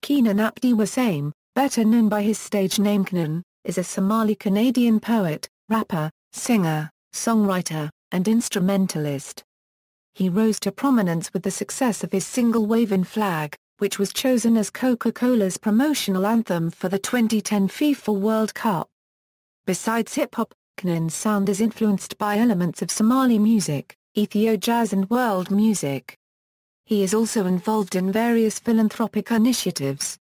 Keinan Abdi Warsame, better known by his stage name Keinan, is a Somali Canadian poet, rapper, singer, songwriter, and instrumentalist. He rose to prominence with the success of his single Wavin Flag, which was chosen as Coca-Cola's promotional anthem for the 2010 FIFA World Cup. Besides hip-hop, Keinan's sound is influenced by elements of Somali music, Ethio-jazz and world music. He is also involved in various philanthropic initiatives.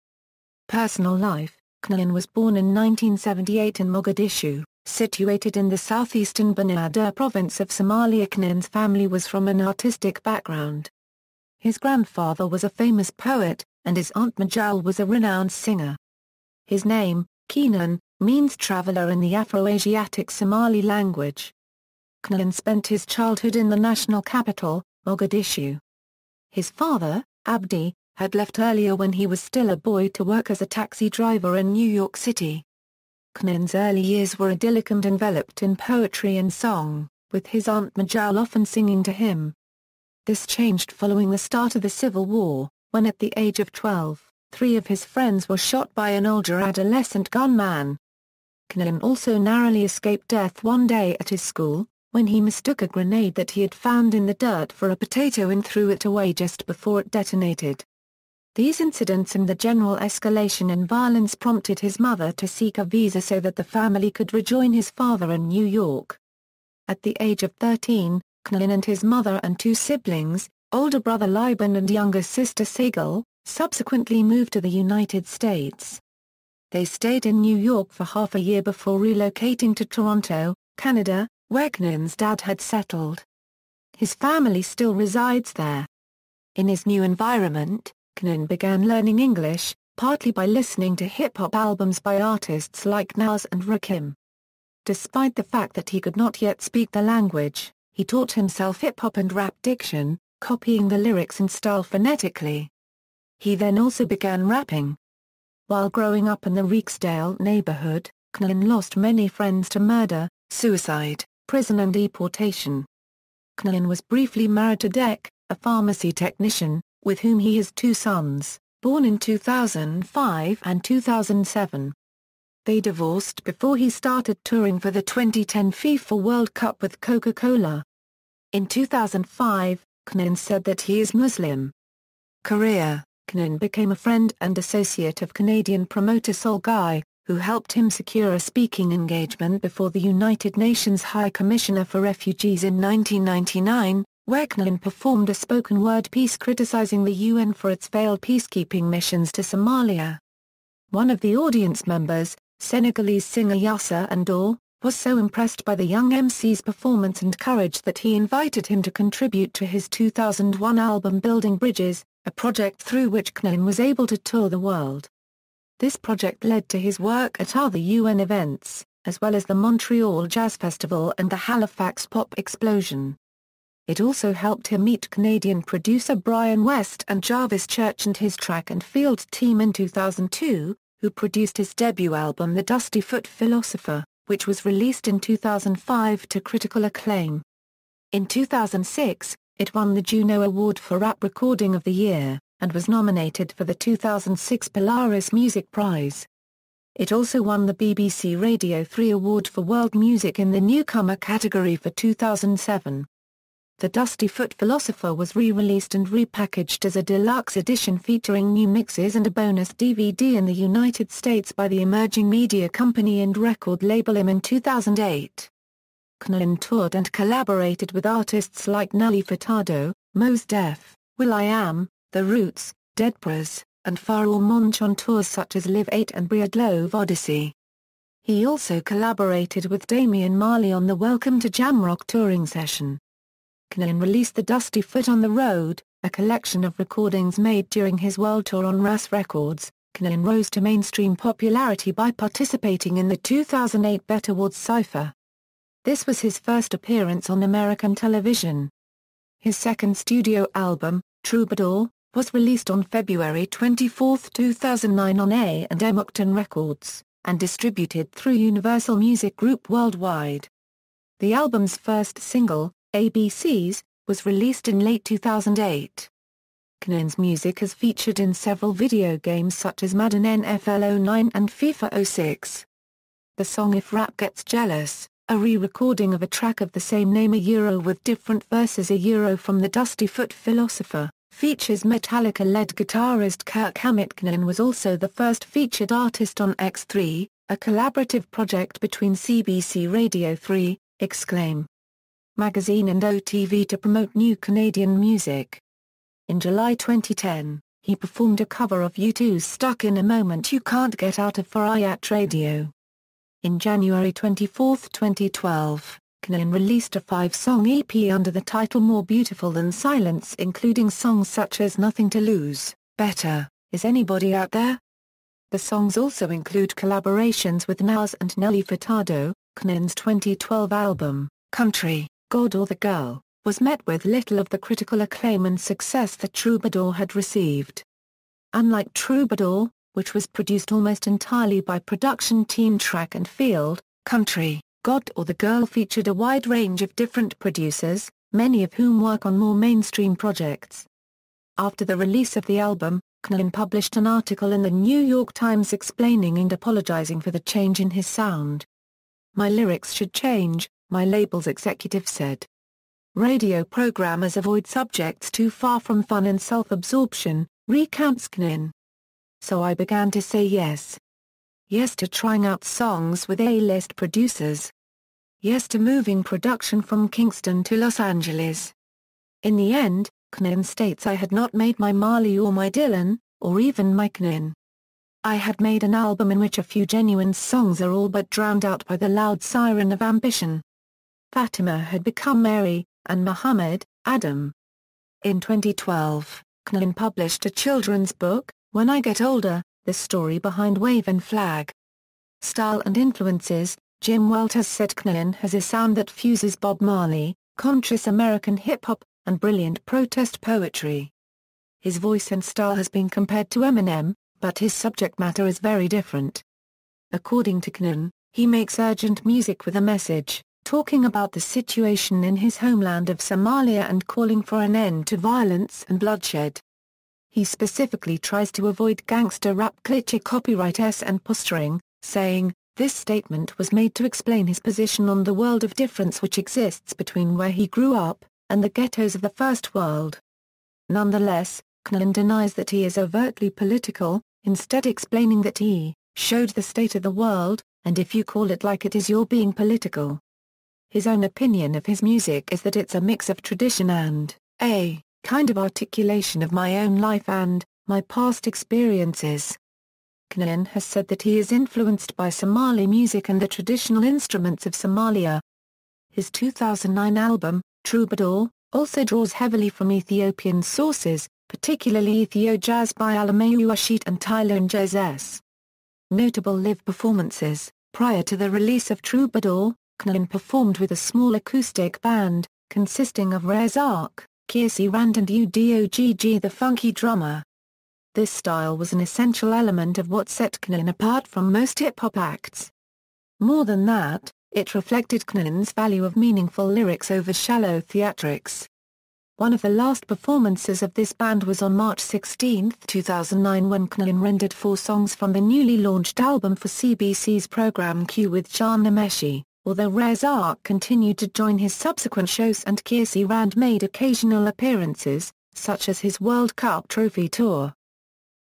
Personal life: Keinan was born in 1978 in Mogadishu, situated in the southeastern Banaadir province of Somalia. Keinan's family was from an artistic background. His grandfather was a famous poet, and his aunt Majal was a renowned singer. His name, Keinan, means traveler in the Afro-Asiatic Somali language. Keinan spent his childhood in the national capital, Mogadishu. His father, Abdi, had left earlier when he was still a boy to work as a taxi driver in New York City. Keinan's early years were idyllic and enveloped in poetry and song, with his aunt Majal often singing to him. This changed following the start of the Civil War, when at the age of 12, 3 of his friends were shot by an older adolescent gunman. Keinan also narrowly escaped death one day at his school, when he mistook a grenade that he had found in the dirt for a potato and threw it away just before it detonated. These incidents and the general escalation in violence prompted his mother to seek a visa so that the family could rejoin his father in New York. At the age of 13, Keinan and his mother and 2 siblings, older brother Liban and younger sister Sagal, subsequently moved to the United States. They stayed in New York for half a year before relocating to Toronto, Canada, where Keinan's dad had settled. His family still resides there. In his new environment, Keinan began learning English, partly by listening to hip-hop albums by artists like Nas and Rakim. Despite the fact that he could not yet speak the language, he taught himself hip-hop and rap diction, copying the lyrics and style phonetically. He then also began rapping. While growing up in the Reeksdale neighborhood, Keinan lost many friends to murder, suicide, prison and deportation. Keinan was briefly married to Dek, a pharmacy technician, with whom he has 2 sons, born in 2005 and 2007. They divorced before he started touring for the 2010 FIFA World Cup with Coca-Cola. In 2005, Keinan said that he is Muslim. Career: Keinan became a friend and associate of Canadian promoter Sol Guy, who helped him secure a speaking engagement before the United Nations High Commissioner for Refugees in 1999, where Keinan performed a spoken-word piece criticizing the UN for its failed peacekeeping missions to Somalia. One of the audience members, Senegalese singer Youssou N'Dour, was so impressed by the young MC's performance and courage that he invited him to contribute to his 2001 album Building Bridges, a project through which Keinan was able to tour the world. This project led to his work at other UN events, as well as the Montreal Jazz Festival and the Halifax Pop Explosion. It also helped him meet Canadian producer Brian West and Jarvis Church and his track and field team in 2002, who produced his debut album The Dusty Foot Philosopher, which was released in 2005 to critical acclaim. In 2006, it won the Juno Award for Rap Recording of the Year, and was nominated for the 2006 Polaris Music Prize. It also won the BBC Radio 3 Award for World Music in the Newcomer category for 2007. The Dusty Foot Philosopher was re-released and repackaged as a deluxe edition featuring new mixes and a bonus DVD in the United States by the emerging media company and record label in 2008. Keinan toured and collaborated with artists like Nelly Furtado, Mos Def, will.i.am, The Roots, Dead Prez, and Pharoah Monch on tours such as Live 8 and Breedlove Odyssey. He also collaborated with Damian Marley on the Welcome to Jamrock touring session. Keinan released The Dusty Foot on the Road, a collection of recordings made during his world tour on Ras Records. Keinan rose to mainstream popularity by participating in the 2008 BET Awards Cypher. This was his first appearance on American television. His second studio album, Troubadour, was released on February 24, 2009 on A&M Octane Records, and distributed through Universal Music Group worldwide. The album's first single, ABCs, was released in late 2008. Keinan's music has featured in several video games such as Madden NFL 09 and FIFA 06. The song If Rap Gets Jealous, a re-recording of a track of the same name with different verses from the Dusty Foot Philosopher, features Metallica-led guitarist Kirk Hammett. Keinan was also the first featured artist on X3, a collaborative project between CBC Radio 3, Exclaim Magazine and OTV to promote new Canadian music. In July 2010, he performed a cover of U2's Stuck in a Moment You Can't Get Out of for at Radio. In January 24, 2012, Keinan released a 5-song EP under the title More Beautiful Than Silence, including songs such as Nothing to Lose, Better, Is Anybody Out There? The songs also include collaborations with Nas and Nelly Furtado. Keinan's 2012 album, Country, God or the Girl, was met with little of the critical acclaim and success that Troubadour had received. Unlike Troubadour, which was produced almost entirely by production team Track and Field, Country, God or the Girl featured a wide range of different producers, many of whom work on more mainstream projects. After the release of the album, Keinan published an article in the New York Times explaining and apologizing for the change in his sound. "My lyrics should change," my label's executive said. Radio programmers avoid subjects too far from fun and self-absorption, recounts Keinan. So I began to say yes. Yes to trying out songs with A-list producers. Yes to moving production from Kingston to Los Angeles. In the end, Keinan states, I had not made my Marley or my Dylan, or even my Keinan. I had made an album in which a few genuine songs are all but drowned out by the loud siren of ambition. Fatima had become Mary, and Muhammad, Adam. In 2012, Keinan published a children's book, When I Get Older, the story behind Wavin Flag. Style and influences, Jim Welters said Keinan has a sound that fuses Bob Marley, conscious American hip-hop, and brilliant protest poetry. His voice and style has been compared to Eminem, but his subject matter is very different. According to Keinan, he makes urgent music with a message, talking about the situation in his homeland of Somalia and calling for an end to violence and bloodshed. He specifically tries to avoid gangster rap cliché copyright and posturing, saying, this statement was made to explain his position on the world of difference which exists between where he grew up, and the ghettos of the First World. Nonetheless, Keinan denies that he is overtly political, instead explaining that he showed the state of the world, and if you call it like it is you're being political. His own opinion of his music is that it's a mix of tradition and a kind of articulation of my own life and my past experiences. Keinan has said that he is influenced by Somali music and the traditional instruments of Somalia. His 2009 album, Troubadour, also draws heavily from Ethiopian sources, particularly Ethio-jazz by Alamayu Ashit and Ethio-jazz. Notable live performances. Prior to the release of Troubadour, Keinan performed with a small acoustic band, consisting of Razak, Kiersey Rand and Udoggg the funky drummer. This style was an essential element of what set Keinan apart from most hip-hop acts. More than that, it reflected Keinan's value of meaningful lyrics over shallow theatrics. One of the last performances of this band was on March 16, 2009 when Keinan rendered 4 songs from the newly launched album for CBC's program Q with John Nameshi, although Razak continued to join his subsequent shows and Kiersey Rand made occasional appearances, such as his World Cup trophy tour.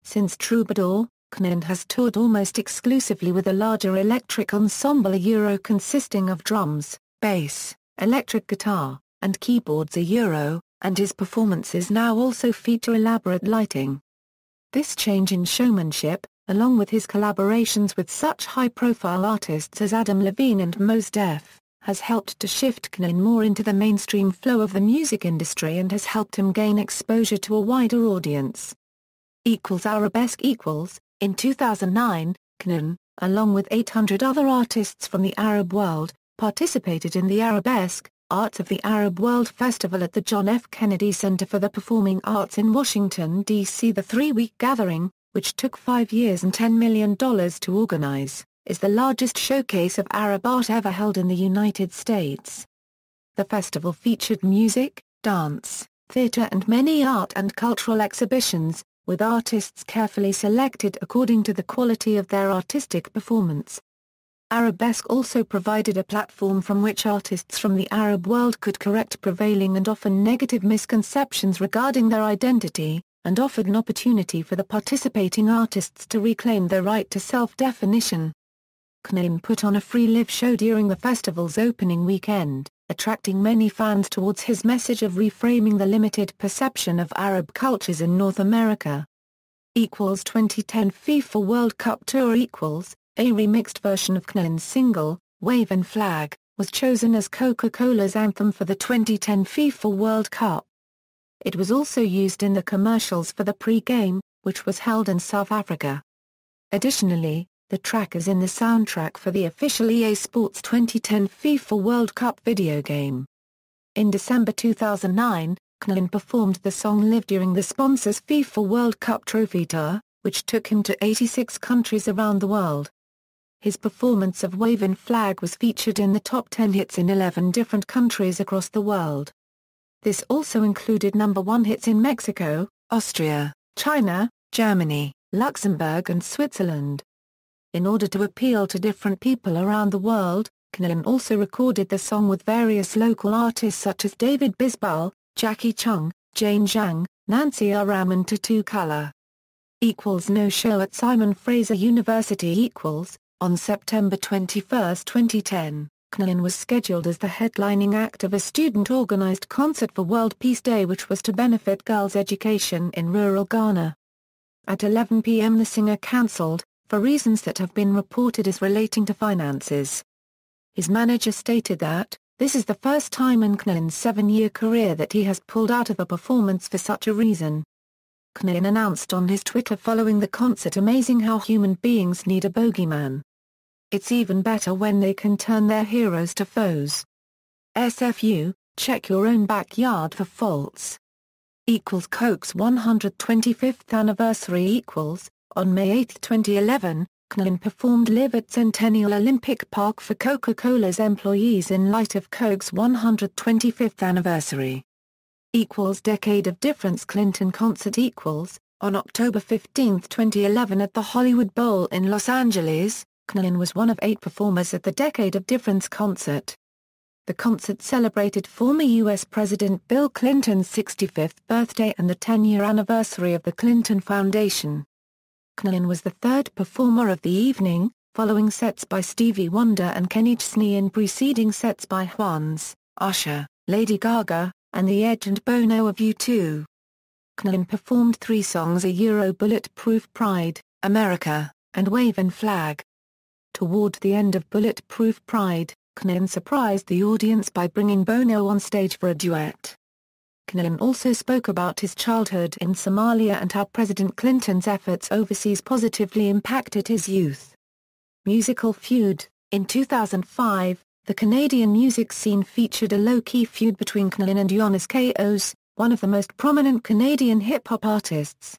Since Troubadour, Keinan has toured almost exclusively with a larger electric ensemble consisting of drums, bass, electric guitar, and keyboards and his performances now also feature elaborate lighting. This change in showmanship, along with his collaborations with such high-profile artists as Adam Levine and Mos Def, has helped to shift Keinan more into the mainstream flow of the music industry and has helped him gain exposure to a wider audience. Arabesque In 2009, Keinan, along with 800 other artists from the Arab world, participated in the Arabesque, Arts of the Arab World Festival at the John F. Kennedy Center for the Performing Arts in Washington, D.C. The 3-week gathering, which took 5 years and $10 million to organize, is the largest showcase of Arab art ever held in the United States. The festival featured music, dance, theatre and many art and cultural exhibitions, with artists carefully selected according to the quality of their artistic performance. Arabesque also provided a platform from which artists from the Arab world could correct prevailing and often negative misconceptions regarding their identity, and offered an opportunity for the participating artists to reclaim their right to self-definition. Keinan put on a free live show during the festival's opening weekend, attracting many fans towards his message of reframing the limited perception of Arab cultures in North America. 2010 FIFA World Cup Tour A remixed version of Keinan's single, Wavin Flag, was chosen as Coca-Cola's anthem for the 2010 FIFA World Cup. It was also used in the commercials for the pre-game, which was held in South Africa. Additionally, the track is in the soundtrack for the official EA Sports 2010 FIFA World Cup video game. In December 2009, Keinan performed the song live during the sponsor's FIFA World Cup trophy tour, which took him to 86 countries around the world. His performance of Wavin Flag was featured in the top 10 hits in 11 different countries across the world. This also included #1 hits in Mexico, Austria, China, Germany, Luxembourg and Switzerland. In order to appeal to different people around the world, Keinan also recorded the song with various local artists such as David Bisbal, Jackie Chung, Jane Zhang, Nancy Aram and Tattoo Color. No show at Simon Fraser University. On September 21, 2010, Keinan was scheduled as the headlining act of a student-organized concert for World Peace Day which was to benefit girls' education in rural Ghana. At 11 p.m. the singer cancelled, for reasons that have been reported as relating to finances. His manager stated that, "This is the first time in Keinan's 7-year career that he has pulled out of a performance for such a reason." Keinan announced on his Twitter following the concert, "Amazing how human beings need a bogeyman. It's even better when they can turn their heroes to foes. SFU, check your own backyard for faults." Coke's 125th anniversary. On May 8, 2011, Keinan performed live at Centennial Olympic Park for Coca-Cola's employees in light of Coke's 125th anniversary. Decade of Difference Clinton concert. On October 15, 2011 at the Hollywood Bowl in Los Angeles, Keinan was one of 8 performers at the Decade of Difference concert. The concert celebrated former U.S. President Bill Clinton's 65th birthday and the 10-year anniversary of the Clinton Foundation. Keinan was the third performer of the evening, following sets by Stevie Wonder and Kenny Chesney and preceding sets by Juanes, Usher, Lady Gaga, and The Edge and Bono of U2. Keinan performed 3 songs: Bulletproof Pride, America, and Wavin Flag. Toward the end of Bulletproof Pride, Keinan surprised the audience by bringing Bono on stage for a duet. Keinan also spoke about his childhood in Somalia and how President Clinton's efforts overseas positively impacted his youth. Musical feud. In 2005, the Canadian music scene featured a low-key feud between Keinan and Jonas Chaos, one of the most prominent Canadian hip-hop artists.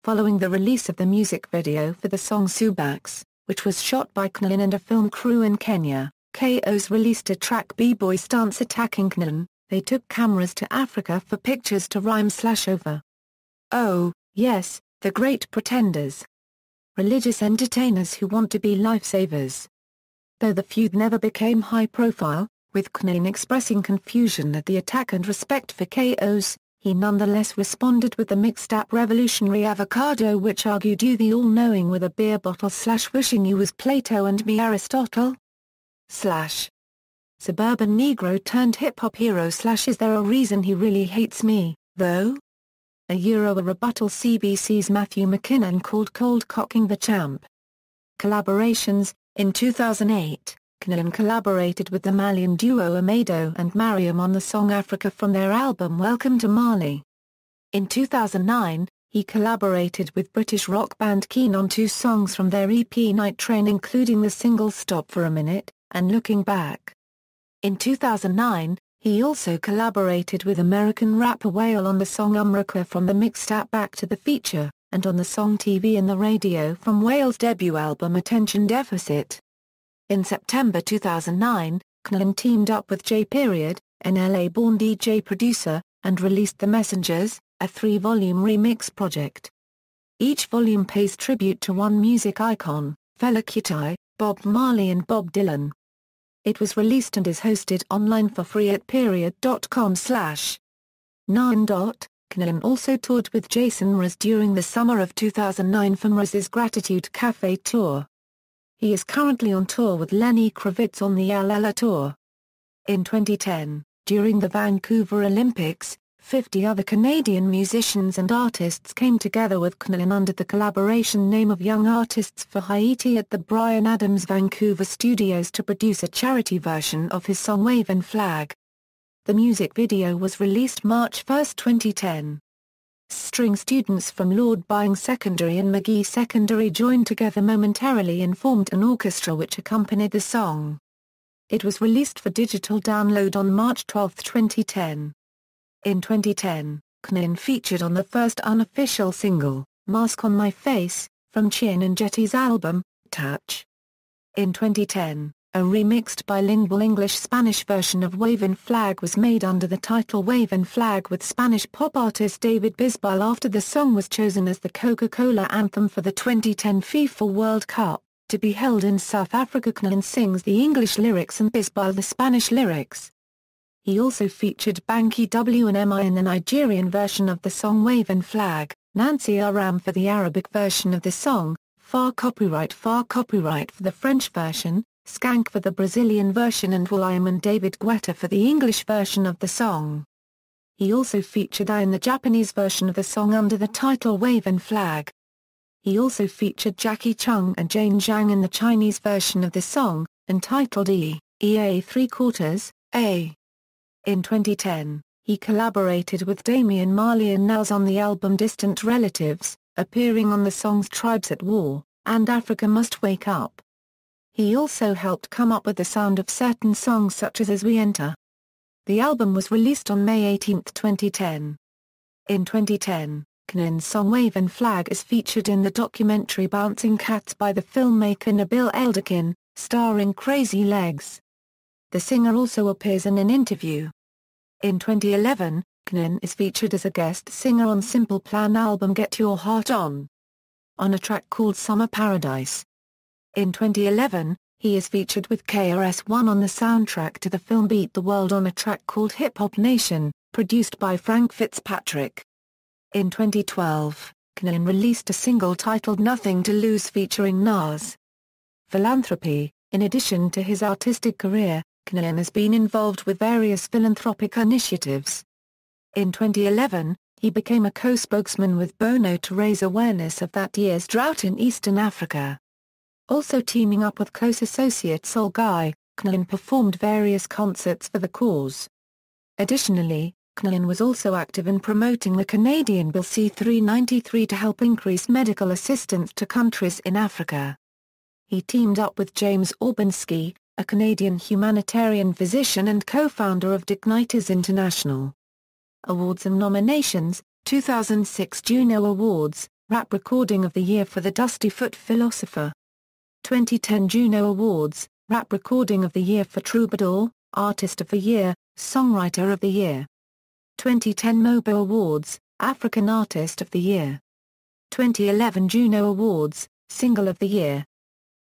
Following the release of the music video for the song Subax, which was shot by Keinan and a film crew in Kenya, Chaos released a track B-Boy Stance attacking Keinan. They took cameras to Africa for pictures to rhyme/over. Oh, yes, the great pretenders. Religious entertainers who want to be lifesavers. Though the feud never became high-profile, with Keinan expressing confusion at the attack and respect for Chaos, he nonetheless responded with the mixed-up revolutionary avocado, which argued "You the all-knowing with a beer bottle/wishing you was Plato and me Aristotle?" Suburban Negro turned hip-hop hero / Is there a reason he really hates me, though? A rebuttal. CBC's Matthew McKinnon called cold cocking the champ. Collaborations. In 2008, Keinan collaborated with the Malian duo Amado and Mariam on the song Africa from their album Welcome to Mali. In 2009, he collaborated with British rock band Keane on 2 songs from their EP Night Train, including the singles Stop for a Minute and Looking Back. In 2009, he also collaborated with American rapper Whale on the song Umraka from the mixtape Back to the Feature, and on the song TV and the Radio from Whale's debut album Attention Deficit. In September 2009, Keinan teamed up with J. an LA-born DJ producer, and released The Messengers, a 3-volume remix project. Each volume pays tribute to one music icon, Fela Kuti, Bob Marley and Bob Dylan. It was released and is hosted online for free at period.com/9. Keinan also toured with Jason Mraz during the summer of 2009 for Mraz's Gratitude Cafe tour. He is currently on tour with Lenny Kravitz on the LLA tour. In 2010, during the Vancouver Olympics, 50 other Canadian musicians and artists came together with Keinan under the collaboration name of Young Artists for Haiti at the Bryan Adams Vancouver studios to produce a charity version of his song Wavin Flag. The music video was released March 1, 2010. String students from Lord Byng Secondary and McGee Secondary joined together momentarily and formed an orchestra which accompanied the song. It was released for digital download on March 12, 2010. In 2010, Keinan featured on the first unofficial single, Mask on My Face, from Chien and Jetty's album, Touch. In 2010, a remixed bilingual English-Spanish version of Wavin Flag was made under the title Wavin Flag with Spanish pop artist David Bisbal after the song was chosen as the Coca-Cola anthem for the 2010 FIFA World Cup, to be held in South Africa. Keinan sings the English lyrics and Bisbal the Spanish lyrics. He also featured Banky WNMI in the Nigerian version of the song Wavin Flag, Nancy Aram for the Arabic version of the song, Far Copyright for the French version, Skank for the Brazilian version and Will.i.am and David Guetta for the English version of the song. He also featured I in the Japanese version of the song under the title Wavin Flag. He also featured Jackie Chung and Jane Zhang in the Chinese version of the song, entitled EA 3/4, A. In 2010, he collaborated with Damian Marley and Nels on the album Distant Relatives, appearing on the songs Tribes at War, and Africa Must Wake Up. He also helped come up with the sound of certain songs such as We Enter. The album was released on May 18, 2010. In 2010, Keinan's song Wavin Flag is featured in the documentary Bouncing Cats by the filmmaker Nabil Elderkin, starring Crazy Legs. The singer also appears in an interview. In 2011, Keinan is featured as a guest singer on Simple Plan album Get Your Heart On a track called Summer Paradise. In 2011, he is featured with KRS-One on the soundtrack to the film Beat the World on a track called Hip Hop Nation, produced by Frank Fitzpatrick. In 2012, Keinan released a single titled Nothing to Lose featuring Nas. Philanthropy. In addition to his artistic career, Keinan has been involved with various philanthropic initiatives. In 2011, he became a co-spokesman with Bono to raise awareness of that year's drought in Eastern Africa. Also teaming up with close associate Soul Guy, Keinan performed various concerts for the cause. Additionally, Keinan was also active in promoting the Canadian Bill C-393 to help increase medical assistance to countries in Africa. He teamed up with James Orbinski, a Canadian humanitarian physician and co-founder of Dignitas International. Awards and nominations: 2006 Juno Awards, Rap Recording of the Year for the Dusty Foot Philosopher. 2010 Juno Awards, Rap Recording of the Year for Troubadour, Artist of the Year, Songwriter of the Year. 2010 MOBO Awards, African Artist of the Year. 2011 Juno Awards, Single of the Year.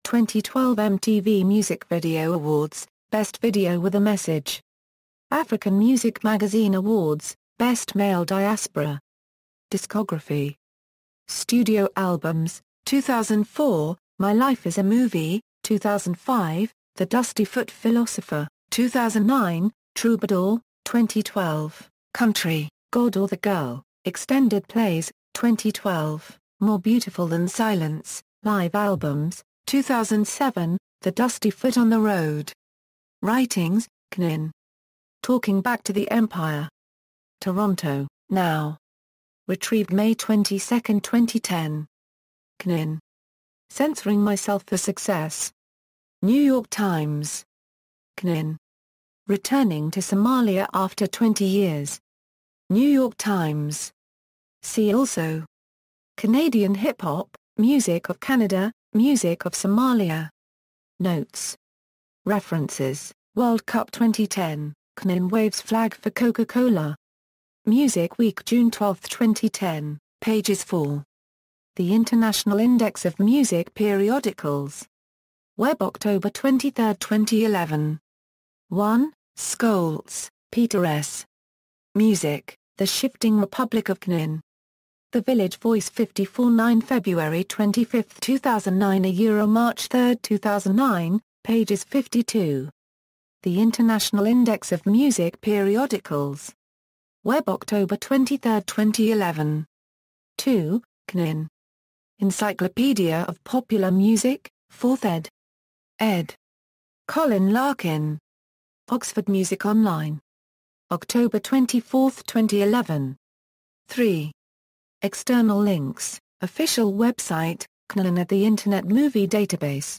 2012 MTV Music Video Awards, Best Video with a Message. African Music Magazine Awards, Best Male Diaspora. Discography. Studio Albums, 2004, My Life is a Movie, 2005, The Dusty Foot Philosopher, 2009, Troubadour, 2012, Country, God or the Girl, Extended Plays, 2012, More Beautiful Than Silence, Live Albums, 2007, The Dusty Foot on the Road. Writings, Keinan. Talking Back to the Empire. Toronto, Now. Retrieved May 22, 2010. Keinan. Censoring Myself for Success. New York Times. Keinan. Returning to Somalia after 20 years. New York Times. See also: Canadian hip-hop, Music of Canada, Music of Somalia. Notes. References: World Cup 2010, Keinan waves flag for Coca-Cola. Music Week June 12, 2010, pages 4. The International Index of Music Periodicals. Web October 23, 2011. 1. Scholes, Peter S. Music, The Shifting Republic of Keinan. The Village Voice 54-9 February 25, 2009 March 3, 2009, pages 52. The International Index of Music Periodicals. Web October 23, 2011. 2. Keinan. Encyclopedia of Popular Music, 4th ed. ed. Colin Larkin. Oxford Music Online. October 24, 2011. 3. External links, official website, Keinan at the Internet Movie Database.